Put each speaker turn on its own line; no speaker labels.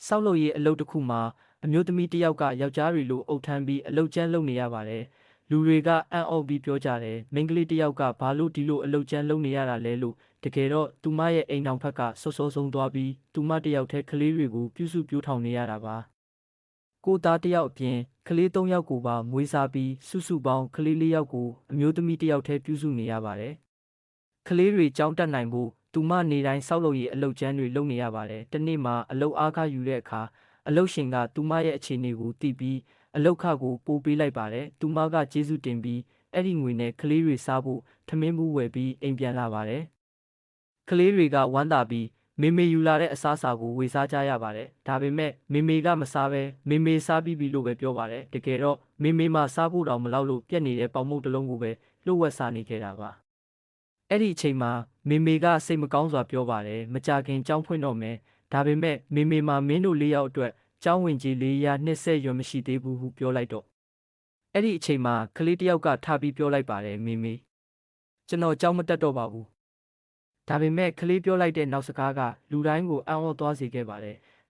ဆောက်လုပ်ရေးအလုပ်တစ်ခုမှာအမျိုးသမီးတစ်ယောက်ကယောက်ျားတွေလိုအုပ်ထမ်းပြီးအလုပ်ကျန်းလုပ်နေရပါတယ်။လူတွေကအံ့ဩပြီးပြောကြတယ်။မိန်းကလေးတစ်ယောက်ကဘာလို့ဒီလိုအလုပ်ကျန်းလုပ်နေရတာလဲလို့တကယ်တော့သူမရဲ့အိမ်ထောင်ဖက်ကစောစောဆုံးသွားပြီးသူမတစ်ယောက်တည်းကလေးတွေကိုပြုစုပြောထောင်နေရတာပါ။ကိုသားတစ်ယောက်အပြင်ကလေး၃ယောက်ကိုပါမွေးစားပြီးစုစုပေါင်းကလေး၄ယောက်ကိုအမျိုးသမီးတစ်ယောက်တည်းပြုစုနေရပါတယ်။ကလေးတွေကြောင်းတက်နိုင်ဖို့သူမနေတိုင်းဆောက်လုပ်ရေးအလုပ်ကျန်းတွေလုပ်နေရပါတယ်။တနေ့မှာအလုပ်အားခယူတဲ့အခါအလုပ်ရှင်ကသူမရဲ့အခြေအနေကိုသိပြီးအလုပ်ခကိုပို့ပေးလိုက်ပါတယ်။သူမကကျေးဇူးတင်ပြီးအဲ့ဒီငွေနဲ့ကလေးတွေစားဖို့ထမင်းဘူးဝယ်ပြီးအိမ်ပြန်လာပါတယ်။ကလေးတွေကဝမ်းသာပြီးမေမေယူလာတဲ့အစားအစာကိုဝေစားကြရပါတယ်။ဒါပေမဲ့မေမေကမစားဘဲမေမေစားပြီးပြီလို့ပဲပြောပါတယ်။တကယ်တော့မေမေမှစားဖို့တောင်မလောက်လို့ပြက်နေတဲ့ပေါင်မုတ်တစ်လုံးကိုပဲလှုပ်ဝက်စားနေခဲ့တာပါ။အဲ့ဒီအချိန်မှာမေမေကစိတ်မကောင်းစွာပြောပါတယ်။မကြခင်ကြောင်းဖွင့်တော့မယ်။ဒါပေမဲ့မေမေမှာမင်းတို့၄ယောက်အတွက်ကျောင်းဝင်ကြီးလေးရာနှစ်ဆက်ရွယ်မရှိသေးဘူးဟုပြောလိုက်တော့အဲ့ဒီအချိန်မှာကလေးတစ်ယောက်ကထပြီးပြောလိုက်ပါတယ်မေမေကျွန်တော်ကျောင်းမတက်တော့ပါဘူးဒါပေမဲ့ကလေးပြောလိုက်တဲ့နောက်စကားကလူတိုင်းကိုအံ့ဩသွားစေခဲ့ပါတယ်